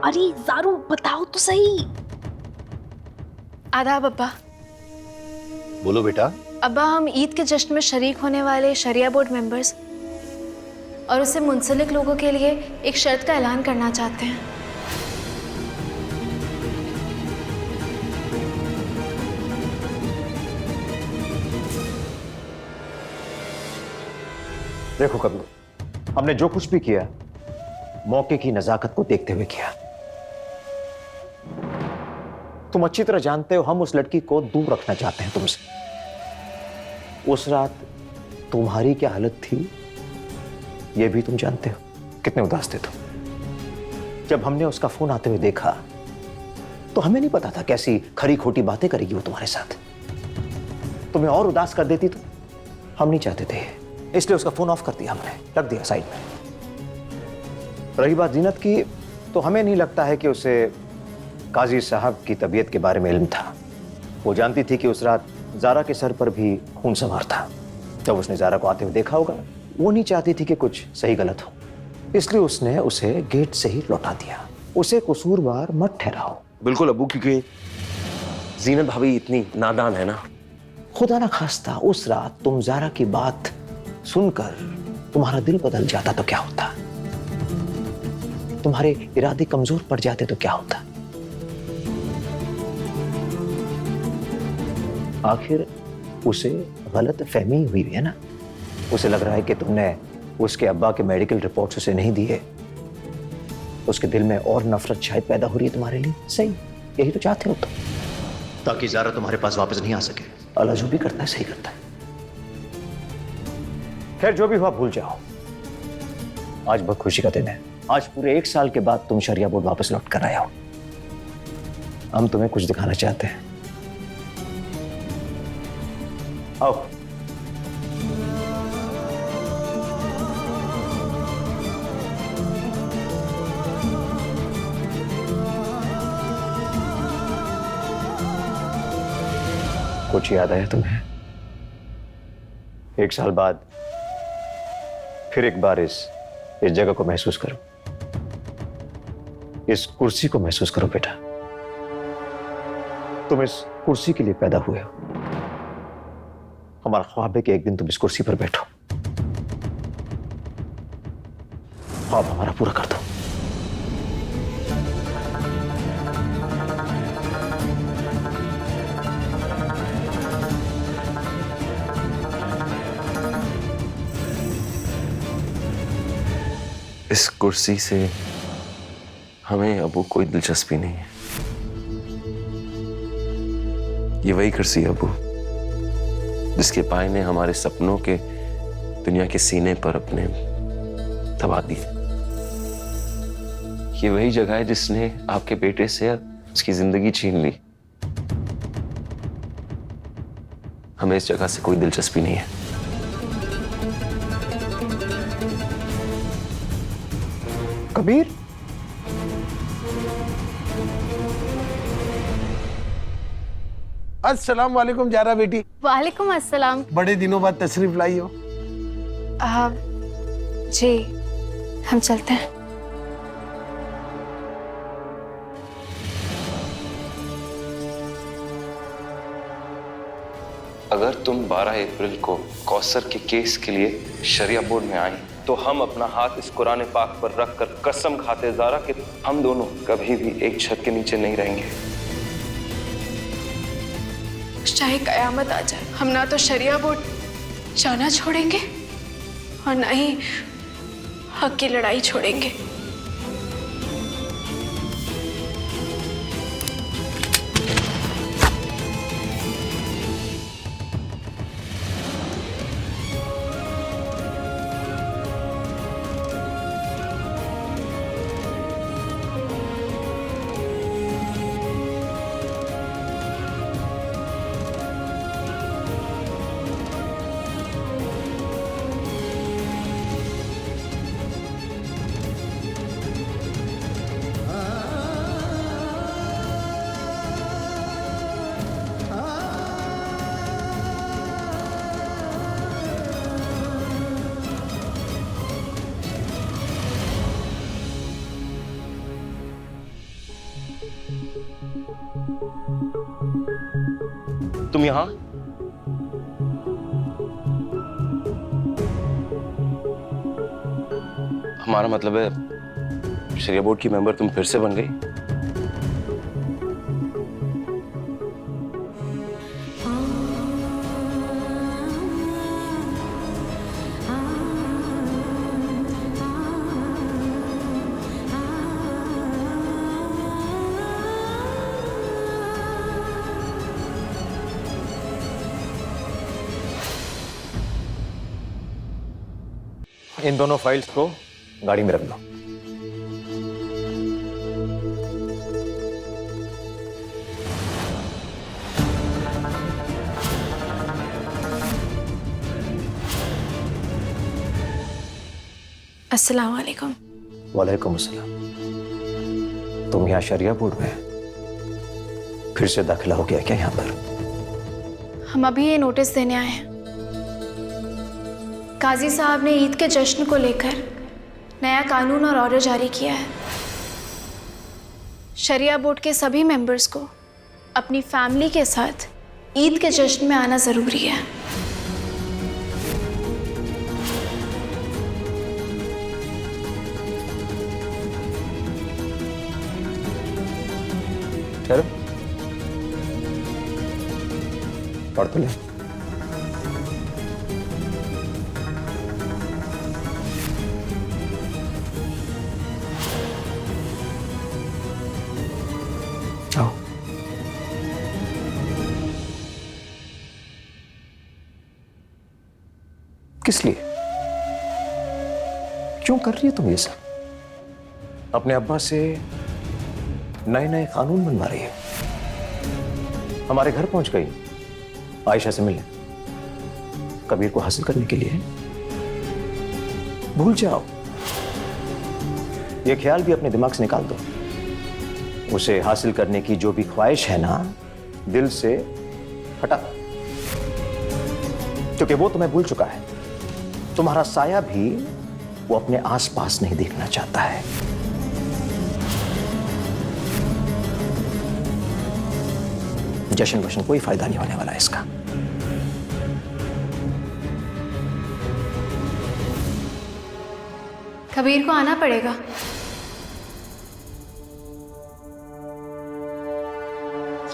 अरे ज़ारू बताओ तो सही। आदाब अब्बा। बोलो बेटा। अब्बा, हम ईद के जश्न में शरीक होने वाले शरिया बोर्ड मेंबर्स और उससे मुंसलिक लोगों के लिए एक शर्त का ऐलान करना चाहते हैं। देखो कबीर, हमने जो कुछ भी किया मौके की नजाकत को देखते हुए किया। तुम अच्छी तरह जानते हो हम उस लड़की को दूर रखना चाहते हैं तुमसे। उस रात तुम्हारी क्या हालत थी यह भी तुम जानते हो। कितने उदास थे तुम। जब हमने उसका फोन आते हुए देखा तो हमें नहीं पता था कैसी खरी खोटी बातें करेगी वो तुम्हारे साथ। तुम्हें और उदास कर देती तो हम नहीं चाहते थे, इसलिए उसका फोन ऑफ कर दिया, हमने रख दिया साइड में। रही बात जीनत की, तो हमें नहीं लगता है कि उसे काजी साहब की तबीयत के बारे में इल्म था। वो जानती थी कि उस रात ज़ारा के सर पर भी खून सवार था। जब उसने ज़ारा को आते हुए देखा होगा, वो नहीं चाहती थी कि कुछ सही गलत हो, इसलिए उसने उसे गेट से ही लौटा दिया। उसे कसूरवार मत ठहराओ। बिल्कुल अबू, क्योंकि जीनत भाभी इतनी नादान है ना। खुदा ना खास्ता उस रात तुम ज़ारा की बात सुनकर तुम्हारा दिल बदल जाता तो क्या होता, तुम्हारे इरादे कमजोर पड़ जाते तो क्या होता। आखिर उसे गलत फहमी हुई है ना। उसे लग रहा है कि तुमने उसके अब्बा के मेडिकल रिपोर्ट्स उसे नहीं दिए। उसके दिल में और नफरत शायद पैदा हो रही है तुम्हारे लिए। सही, यही तो चाहते हो तुम, ताकि ज़ारा तुम्हारे पास वापस नहीं आ सके। अल्लाह जो भी करता है सही करता है। खैर जो भी हुआ भूल जाओ। आज बहुत खुशी का दिन है। आज पूरे 1 साल के बाद तुम शरिया बोर्ड वापस लौट कर आए हो। हम तुम्हें कुछ दिखाना चाहते हैं। आओ। कुछ याद आया तुम्हें? 1 साल बाद फिर एक बार इस जगह को महसूस करो, इस कुर्सी को महसूस करो बेटा। तुम इस कुर्सी के लिए पैदा हुए हो। हमारा ख्वाब है कि एक दिन तुम इस कुर्सी पर बैठो। ख्वाब हमारा पूरा कर दो। इस कुर्सी से हमें अबू कोई दिलचस्पी नहीं है। ये वही कुर्सी है अबू जिसके पाए ने हमारे सपनों के दुनिया के सीने पर अपने दबा दिए। ये वही जगह है जिसने आपके बेटे से उसकी जिंदगी छीन ली। हमें इस जगह से कोई दिलचस्पी नहीं है। कबीर, अस्सलाम वालेकुम ज़ारा बेटी। वालेकुम अस्सलाम। बड़े दिनों बाद तशरीफ लाई हो। जी, हम चलते हैं। अगर तुम 12 अप्रैल को कौसर के केस के लिए शरिया बोर्ड में आई तो हम अपना हाथ इस कुरान पाक पर रखकर कसम खाते ज़ारा कि हम दोनों कभी भी एक छत के नीचे नहीं रहेंगे। चाहे कयामत आ जाए, हम ना तो शरिया बोर्ड जाना छोड़ेंगे और ना ही हक की लड़ाई छोड़ेंगे। तुम यहाँ? हमारा मतलब है शरिया बोर्ड की मेंबर तुम फिर से बन गई? इन दोनों फाइल्स को गाड़ी में रख दो। अस्सलाम वालेकुम। वालेकुम अस्सलाम। तुम यहाँ शरिया बोर्ड में फिर से दाखिला हो गया क्या यहाँ पर? हम अभी ये नोटिस देने आए हैं। काजी साहब ने ईद के जश्न को लेकर नया कानून और ऑर्डर जारी किया है। शरिया बोर्ड के सभी मेंबर्स को अपनी फैमिली के साथ ईद के जश्न में आना ज़रूरी है। चलो पढ़ तो ले। आओ। किस लिए? क्यों कर रही है तुम ये सब? अपने अब्बा से नए नए कानून बनवा रही है। हमारे घर पहुंच गई आयशा से मिलने, कबीर को हासिल करने के लिए। भूल जाओ, ये ख्याल भी अपने दिमाग से निकाल दो। उसे हासिल करने की जो भी ख्वाहिश है ना, दिल से हटा, क्योंकि वो तुम्हें भूल चुका है। तुम्हारा साया भी वो अपने आसपास नहीं देखना चाहता है। जश्न वशन कोई फायदा नहीं होने वाला है इसका। कबीर को आना पड़ेगा।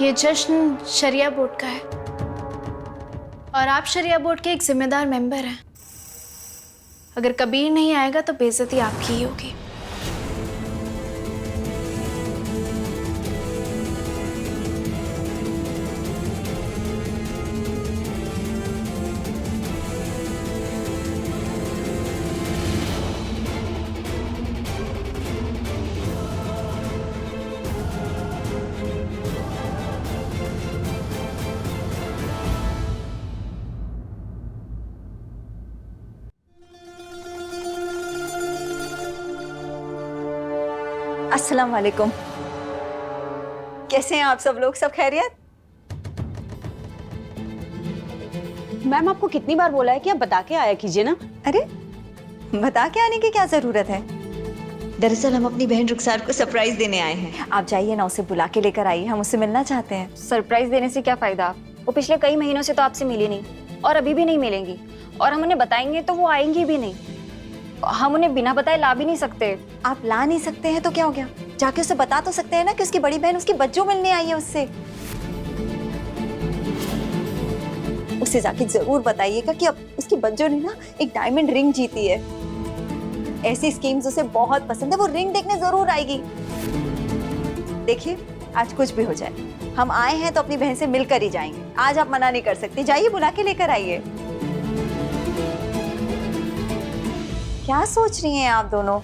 ये जश्न शरिया बोर्ड का है और आप शरिया बोर्ड के एक जिम्मेदार मेंबर हैं। अगर कबीर नहीं आएगा तो बेइज्जती आपकी ही होगी। अस्सलाम वालेकुम। कैसे हैं आप सब लोग? सब खैरियत? मैम आपको कितनी बार बोला है कि आप बता के आया कीजिए ना। अरे बता के आने की क्या जरूरत है? दरअसल हम अपनी बहन रुखसार को सरप्राइज देने आए हैं। आप जाइए ना, उसे बुला के लेकर आइए, हम उससे मिलना चाहते हैं। सरप्राइज देने से क्या फायदा? वो पिछले कई महीनों से तो आपसे मिली नहीं और अभी भी नहीं मिलेंगी, और हम उन्हें बताएंगे तो वो आएंगी भी नहीं। हम उन्हें बिना बताए ला भी नहीं सकते। आप ला नहीं सकते हैं तो क्या हो गया? जाके उसे बता तो सकते हैं ना कि उसकी बड़ी बहन उसकी बच्चों मिलने आई है उससे। उसे जाके जरूर बताइएगा कि अब उसकी बच्चों ने ना एक डायमंड रिंग जीती है। ऐसी स्कीम्स उसे बहुत पसंद है, वो रिंग देखने जरूर आएगी। देखिए आज कुछ भी हो जाए, हम आए हैं तो अपनी बहन से मिलकर ही जाएंगे। आज आप मना नहीं कर सकते, जाइए बुला के लेकर आइए। क्या सोच रही हैं आप दोनों?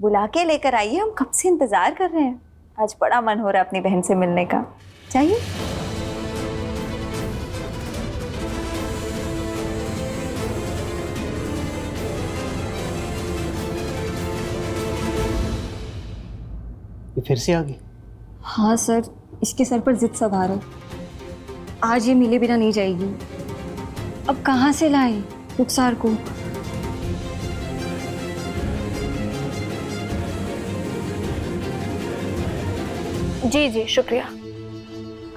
बुला के लेकर आइए, हम कब से इंतजार कर रहे हैं। आज बड़ा मन हो रहा है अपनी बहन से मिलने का। चाहिए? ये फिर से आ गई? हाँ सर, इसके सर पर जिद सवार है। आज ये मिले बिना नहीं जाएगी। अब कहाँ से लाएं रुखसार को? जी जी शुक्रिया।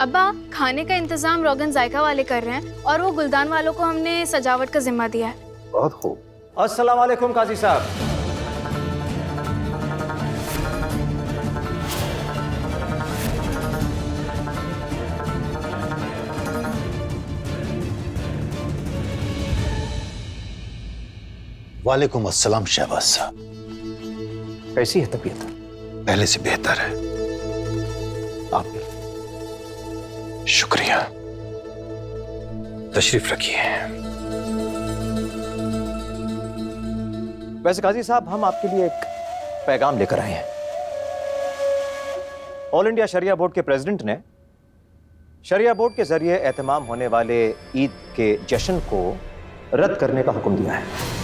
अब्बा, खाने का इंतजाम रोगन जायका वाले कर रहे हैं और वो गुलदान वालों को हमने सजावट का जिम्मा दिया है। बहुत खूब। अस्सलाम वालेकुम काजी साहब। वालेकुम अस्सलाम शहबाज साहब। कैसी है तबीयत? पहले से बेहतर है। आप शुक्रिया। तशरीफ रखिए। वैसे काजी साहब, हम आपके लिए एक पैगाम लेकर आए हैं। ऑल इंडिया शरिया बोर्ड के प्रेसिडेंट ने शरिया बोर्ड के जरिए एहतमाम होने वाले ईद के जश्न को रद्द करने का हुक्म दिया है।